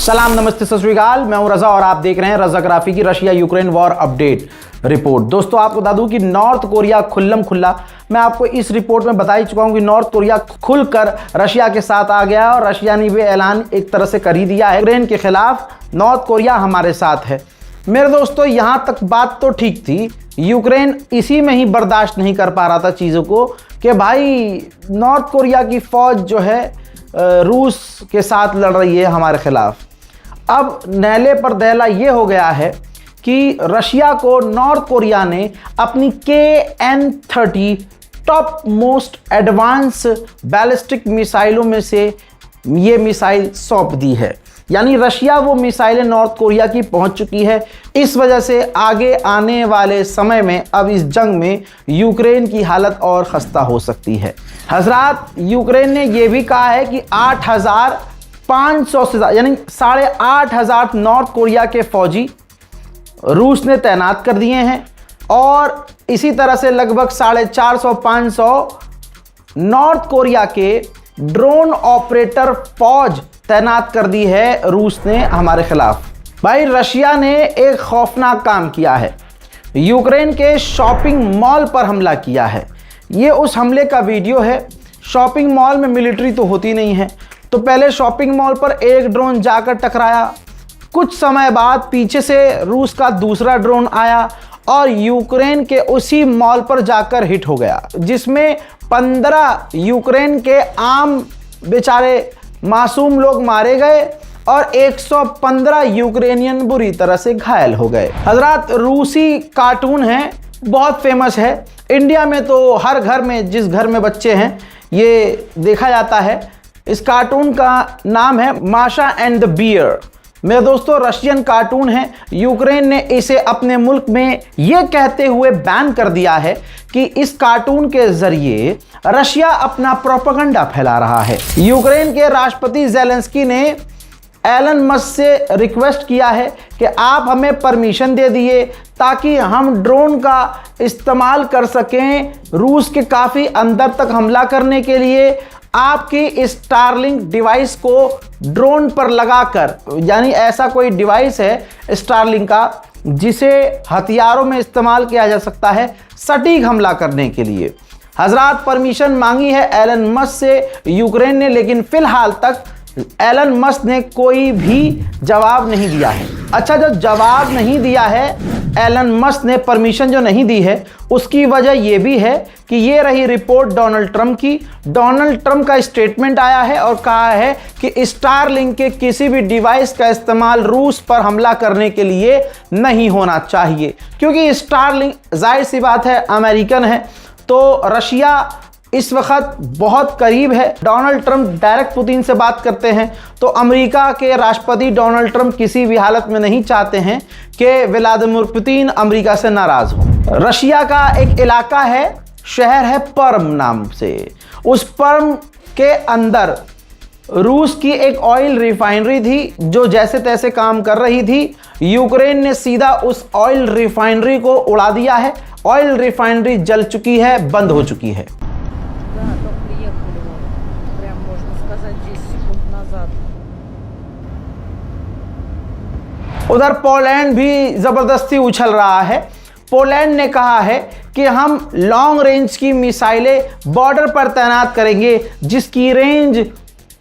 सलाम, नमस्ते, सत श्री अकाल। मैं हूं रजा और आप देख रहे हैं रजाग्राफी की Russia Ukraine war update report. दोस्तों, आपको बता दूं कि नॉर्थ कोरिया खुल्लम खुल्ला, मैं आपको इस रिपोर्ट में बता ही चुका हूं कि नॉर्थ कोरिया खुलकर रशिया के साथ आ गया और रशिया ने भी ऐलान एक तरह से कर ही दिया है यूक्रेन के खिलाफ नॉर्थ कोरिया हमारे साथ है। मेरे दोस्तों, यहां तक बात तो ठीक थी, यूक्रेन इसी में ही बर्दाश्त नहीं कर पा रहा था चीज़ों को कि भाई नॉर्थ कोरिया की फौज जो है रूस के साथ लड़ रही है हमारे खिलाफ। अब नैले पर दहला ये हो गया है कि रशिया को नॉर्थ कोरिया ने अपनी KN-30 top most advance ballistic मिसाइलों में से ये मिसाइल सौंप दी है। यानी रशिया वो मिसाइलें नॉर्थ कोरिया की पहुंच चुकी है। इस वजह से आगे आने वाले समय में अब इस जंग में यूक्रेन की हालत और खस्ता हो सकती है। हजरात, यूक्रेन ने यह भी कहा है कि 8,500 से ज़्यादा यानी 8,500 नॉर्थ कोरिया के फौजी रूस ने तैनात कर दिए हैं और इसी तरह से लगभग 450-500 नॉर्थ कोरिया के ड्रोन ऑपरेटर फौज तैनात कर दी है रूस ने हमारे खिलाफ। भाई, रशिया ने एक खौफनाक काम किया है, यूक्रेन के शॉपिंग मॉल पर हमला किया है। ये उस हमले का वीडियो है। शॉपिंग मॉल में मिलिट्री तो होती नहीं है, तो पहले शॉपिंग मॉल पर एक ड्रोन जाकर टकराया। कुछ समय बाद पीछे से रूस का दूसरा ड्रोन आया और यूक्रेन के उसी मॉल पर जाकर हिट हो गया, जिसमें 15 यूक्रेन के आम बेचारे मासूम लोग मारे गए और 115 यूक्रेनियन बुरी तरह से घायल हो गए। हजरात, रूसी कार्टून है, बहुत फेमस है। इंडिया में तो हर घर में, जिस घर में बच्चे हैं, ये देखा जाता है। इस कार्टून का नाम है माशा एंड द बियर। मेरे दोस्तों, रशियन कार्टून है। यूक्रेन ने इसे अपने मुल्क में ये कहते हुए बैन कर दिया है कि इस कार्टून के जरिए रशिया अपना प्रोपेगेंडा फैला रहा है। यूक्रेन के राष्ट्रपति ज़ेलेंस्की ने एलन मस्क से रिक्वेस्ट किया है कि आप हमें परमिशन दे दिए ताकि हम ड्रोन का इस्तेमाल कर सकें रूस के काफ़ी अंदर तक हमला करने के लिए। आपकी स्टारलिंक डिवाइस को ड्रोन पर लगाकर, यानी ऐसा कोई डिवाइस है स्टारलिंक का जिसे हथियारों में इस्तेमाल किया जा सकता है सटीक हमला करने के लिए। हजरात, परमिशन मांगी है एलन मस्क से यूक्रेन ने, लेकिन फिलहाल तक एलन मस्क ने कोई भी जवाब नहीं दिया है। अच्छा, जो जवाब नहीं दिया है एलन मस्क ने, परमिशन जो नहीं दी है, उसकी वजह यह भी है कि ये रही रिपोर्ट डोनाल्ड ट्रंप की। डोनाल्ड ट्रंप का स्टेटमेंट आया है और कहा है कि स्टारलिंक के किसी भी डिवाइस का इस्तेमाल रूस पर हमला करने के लिए नहीं होना चाहिए, क्योंकि स्टारलिंक जाहिर सी बात है अमेरिकन है, तो रशिया इस वक्त बहुत करीब है। डोनाल्ड ट्रंप डायरेक्ट पुतिन से बात करते हैं, तो अमेरिका के राष्ट्रपति डोनाल्ड ट्रंप किसी भी हालत में नहीं चाहते हैं कि व्लादिमीर पुतिन अमेरिका से नाराज हो। रशिया का एक इलाका है, शहर है पर्म नाम से। उस पर्म के अंदर रूस की एक ऑयल रिफाइनरी थी जो जैसे तैसे काम कर रही थी। यूक्रेन ने सीधा उस ऑयल रिफाइनरी को उड़ा दिया है। ऑयल रिफाइनरी जल चुकी है, बंद हो चुकी है। उधर पोलैंड भी जबरदस्ती उछल रहा है। पोलैंड ने कहा है कि हम लॉन्ग रेंज की मिसाइलें बॉर्डर पर तैनात करेंगे जिसकी रेंज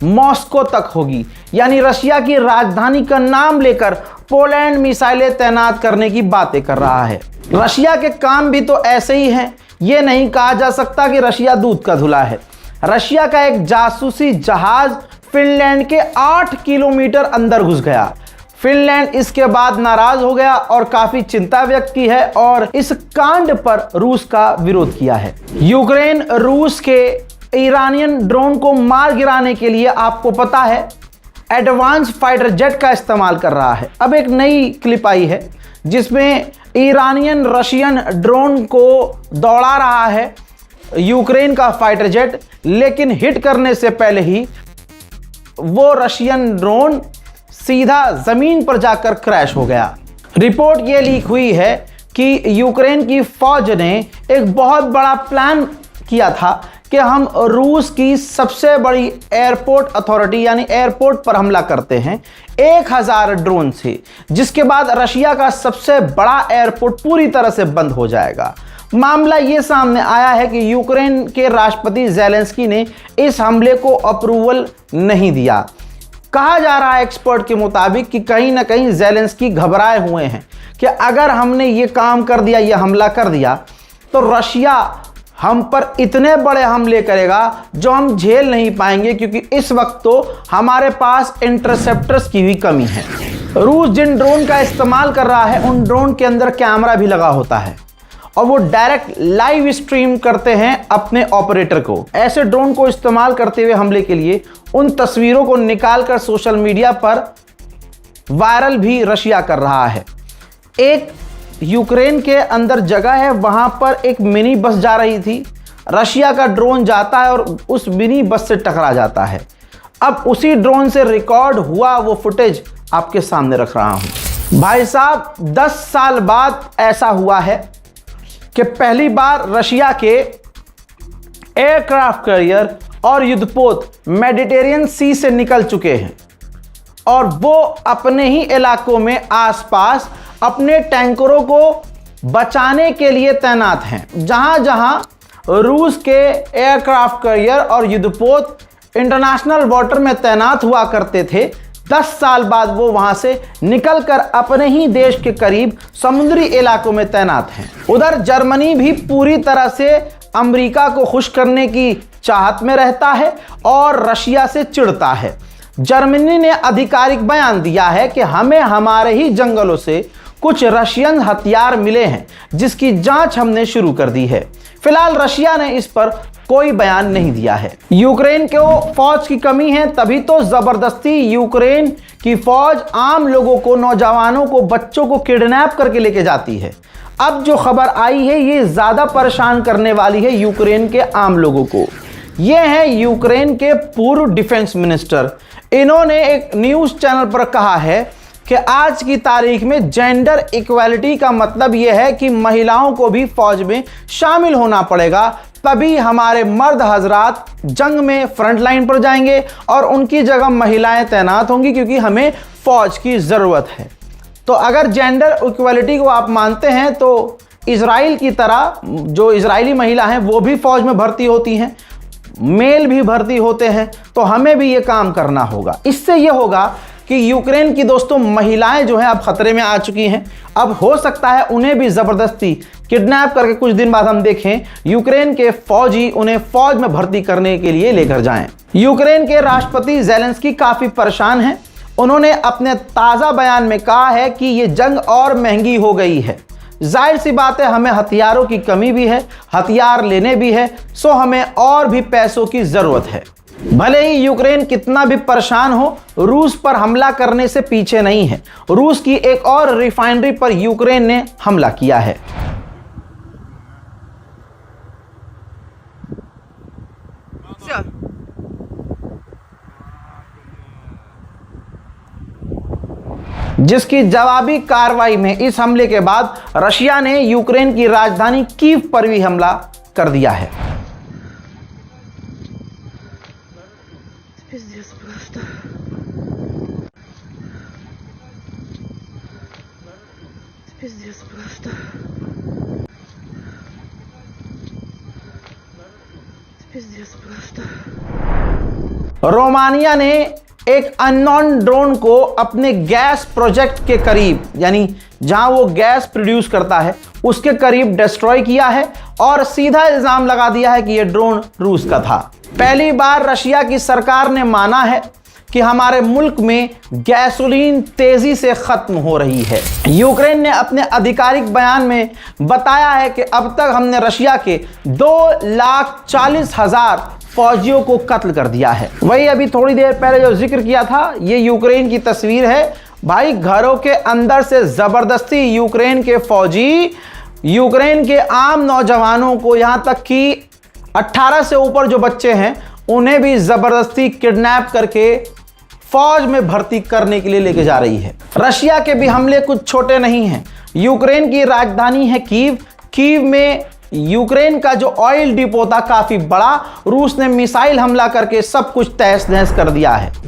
मॉस्को तक होगी। यानी रशिया की राजधानी का नाम लेकर पोलैंड मिसाइलें तैनात करने की बातें कर रहा है। रशिया के काम भी तो ऐसे ही हैं। ये नहीं कहा जा सकता कि रशिया दूध का धुला है। रशिया का एक जासूसी जहाज फिनलैंड के 8 किलोमीटर अंदर घुस गया। फिनलैंड इसके बाद नाराज हो गया और काफी चिंता व्यक्त की है और इस कांड पर रूस का विरोध किया है। यूक्रेन रूस के ईरानियन ड्रोन को मार गिराने के लिए, आपको पता है, एडवांस फाइटर जेट का इस्तेमाल कर रहा है। अब एक नई क्लिप आई है जिसमें ईरानियन रशियन ड्रोन को दौड़ा रहा है यूक्रेन का फाइटर जेट, लेकिन हिट करने से पहले ही वो रशियन ड्रोन सीधा जमीन पर जाकर क्रैश हो गया। रिपोर्ट ये लीक हुई है कि यूक्रेन की फौज ने एक बहुत बड़ा प्लान किया था कि हम रूस की सबसे बड़ी एयरपोर्ट अथॉरिटी यानी एयरपोर्ट पर हमला करते हैं 1000 ड्रोन से, जिसके बाद रशिया का सबसे बड़ा एयरपोर्ट पूरी तरह से बंद हो जाएगा। मामला ये सामने आया है कि यूक्रेन के राष्ट्रपति ज़ेलेंस्की ने इस हमले को अप्रूवल नहीं दिया। कहा जा रहा है एक्सपर्ट के मुताबिक कि कहीं ना कहीं ज़ेलेंस्की घबराए हुए हैं कि अगर हमने ये काम कर दिया, ये हमला कर दिया, तो रशिया हम पर इतने बड़े हमले करेगा जो हम झेल नहीं पाएंगे, क्योंकि इस वक्त तो हमारे पास इंटरसेप्टर्स की भी कमी है। रूस जिन ड्रोन का इस्तेमाल कर रहा है उन ड्रोन के अंदर कैमरा भी लगा होता है और वो डायरेक्ट लाइव स्ट्रीम करते हैं अपने ऑपरेटर को। ऐसे ड्रोन को इस्तेमाल करते हुए हमले के लिए उन तस्वीरों को निकालकर सोशल मीडिया पर वायरल भी रशिया कर रहा है। एक यूक्रेन के अंदर जगह है, वहां पर एक मिनी बस जा रही थी, रशिया का ड्रोन जाता है और उस मिनी बस से टकरा जाता है। अब उसी ड्रोन से रिकॉर्ड हुआ वो फुटेज आपके सामने रख रहा हूं। भाई साहब, 10 साल बाद ऐसा हुआ है कि पहली बार रशिया के एयरक्राफ्ट कैरियर और युद्धपोत मेडिटेरियन सी से निकल चुके हैं और वो अपने ही इलाकों में आसपास अपने टैंकरों को बचाने के लिए तैनात हैं। जहां जहां रूस के एयरक्राफ्ट कैरियर और युद्धपोत इंटरनेशनल वाटर में तैनात हुआ करते थे, 10 साल बाद वो वहां से निकलकर अपने ही देश के करीब समुद्री इलाकों में तैनात हैं। उधर जर्मनी भी पूरी तरह से अमेरिका को खुश करने की चाहत में रहता है और रशिया से चिढ़ता है। जर्मनी ने आधिकारिक बयान दिया है कि हमें हमारे ही जंगलों से कुछ रशियन हथियार मिले हैं, जिसकी जांच हमने शुरू कर दी है। फिलहाल रशिया ने इस पर कोई बयान नहीं दिया है। यूक्रेन को फौज की कमी है, तभी तो जबरदस्ती यूक्रेन की फौज आम लोगों को, नौजवानों को, बच्चों को किडनैप करके लेके जाती है। अब जो खबर आई है ये ज्यादा परेशान करने वाली है यूक्रेन के आम लोगों को। ये है यूक्रेन के पूर्व डिफेंस मिनिस्टर। इन्होंने एक न्यूज चैनल पर कहा है कि आज की तारीख में जेंडर इक्वालिटी का मतलब यह है कि महिलाओं को भी फौज में शामिल होना पड़ेगा, तभी हमारे मर्द हजरात जंग में फ्रंट लाइन पर जाएंगे और उनकी जगह महिलाएं तैनात होंगी, क्योंकि हमें फौज की ज़रूरत है। तो अगर जेंडर इक्वालिटी को आप मानते हैं तो इजराइल की तरह जो इजरायली महिला हैं वो भी फौज में भर्ती होती हैं, मेल भी भर्ती होते हैं, तो हमें भी ये काम करना होगा। इससे ये होगा कि यूक्रेन की दोस्तों महिलाएं जो हैं अब खतरे में आ चुकी हैं। अब हो सकता है उन्हें भी ज़बरदस्ती किडनैप करके कुछ दिन बाद हम देखें यूक्रेन के फौजी उन्हें फौज में भर्ती करने के लिए लेकर जाएं। यूक्रेन के राष्ट्रपति ज़ेलेंस्की काफ़ी परेशान हैं। उन्होंने अपने ताज़ा बयान में कहा है कि ये जंग और महंगी हो गई है। जाहिर सी बात है, हमें हथियारों की कमी भी है, हथियार लेने भी है, सो हमें और भी पैसों की ज़रूरत है। भले ही यूक्रेन कितना भी परेशान हो, रूस पर हमला करने से पीछे नहीं है। रूस की एक और रिफाइनरी पर यूक्रेन ने हमला किया है। जिसकी जवाबी कार्रवाई में इस हमले के बाद रशिया ने यूक्रेन की राजधानी कीव पर भी हमला कर दिया है। रोमानिया ने एक अननोन ड्रोन को अपने गैस प्रोजेक्ट के करीब, यानी जहां वो गैस प्रोड्यूस करता है उसके करीब डिस्ट्रॉय किया है और सीधा इल्जाम लगा दिया है कि यह ड्रोन रूस का था। पहली बार रशिया की सरकार ने माना है कि हमारे मुल्क में गैसोलीन तेजी से खत्म हो रही है। यूक्रेन ने अपने आधिकारिक बयान में बताया है कि अब तक हमने रशिया के 2,40,000 फौजियों को कत्ल कर दिया है। वही अभी थोड़ी देर पहले जो जिक्र किया था, ये यूक्रेन की तस्वीर है। भाई, घरों के अंदर से जबरदस्ती यूक्रेन के फौजी यूक्रेन के आम नौजवानों को, यहां तक कि 18 से ऊपर जो बच्चे हैं उन्हें भी जबरदस्ती किडनैप करके फौज में भर्ती करने के लिए लेके जा रही है। रशिया के भी हमले कुछ छोटे नहीं हैं। यूक्रेन की राजधानी है कीव। कीव में यूक्रेन का जो ऑयल डिपो था काफी बड़ा, रूस ने मिसाइल हमला करके सब कुछ तहस नहस कर दिया है।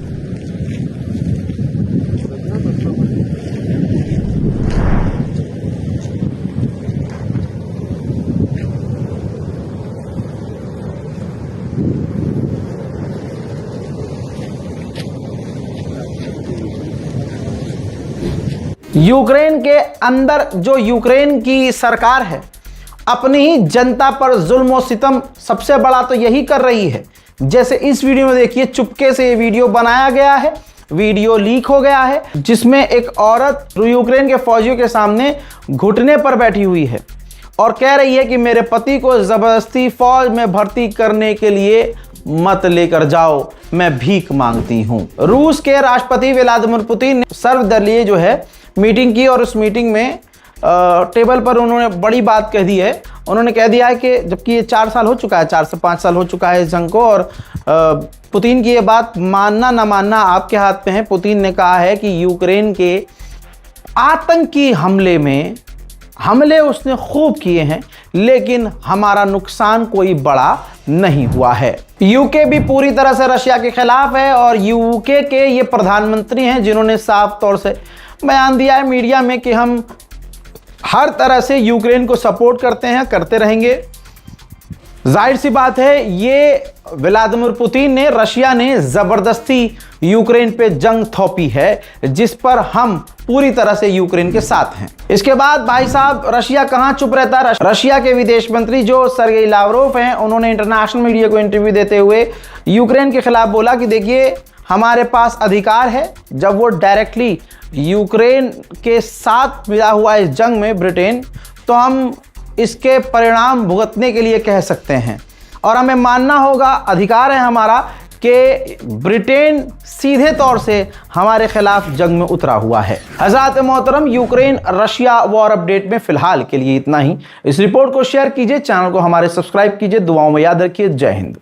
यूक्रेन के अंदर जो यूक्रेन की सरकार है अपनी ही जनता पर जुल्म और सितम सबसे बड़ा तो यही कर रही है। जैसे इस वीडियो में देखिए, चुपके से ये वीडियो बनाया गया है, वीडियो लीक हो गया है, जिसमें एक औरत यूक्रेन के फौजियों के सामने घुटने पर बैठी हुई है और कह रही है कि मेरे पति को जबरदस्ती फौज में भर्ती करने के लिए मत लेकर जाओ, मैं भीख मांगती हूं। रूस के राष्ट्रपति व्लादिमीर पुतिन ने सर्वदलीय जो है मीटिंग की और उस मीटिंग में टेबल पर उन्होंने बड़ी बात कह दी है। उन्होंने कह दिया है कि जबकि ये 4 साल हो चुका है, 4 से 5 साल हो चुका है इस जंग को, और पुतिन की ये बात मानना ना मानना आपके हाथ में है। पुतिन ने कहा है कि यूक्रेन के आतंकी हमले उसने खूब किए हैं, लेकिन हमारा नुकसान कोई बड़ा नहीं हुआ है। यूके भी पूरी तरह से रशिया के खिलाफ है और यूके के ये प्रधानमंत्री हैं जिन्होंने साफ तौर से बयान दिया है मीडिया में कि हम हर तरह से यूक्रेन को सपोर्ट करते हैं, करते रहेंगे। जाहिर सी बात है, ये व्लादिमीर पुतिन ने, रशिया ने जबरदस्ती यूक्रेन पे जंग थोपी है, जिस पर हम पूरी तरह से यूक्रेन के साथ हैं। इसके बाद भाई साहब, रशिया कहां चुप रहता है। रशिया के विदेश मंत्री जो सर्गेई लावरोव हैं, उन्होंने इंटरनेशनल मीडिया को इंटरव्यू देते हुए यूक्रेन के खिलाफ बोला कि देखिए, हमारे पास अधिकार है, जब वो डायरेक्टली यूक्रेन के साथ मिला हुआ इस जंग में ब्रिटेन, तो हम इसके परिणाम भुगतने के लिए कह सकते हैं और हमें मानना होगा, अधिकार है हमारा कि ब्रिटेन सीधे तौर से हमारे खिलाफ जंग में उतरा हुआ है। हज़रात मोहतरम, यूक्रेन रशिया वॉर अपडेट में फिलहाल के लिए इतना ही। इस रिपोर्ट को शेयर कीजिए, चैनल को हमारे सब्सक्राइब कीजिए, दुआओं में याद रखिए। जय हिंद।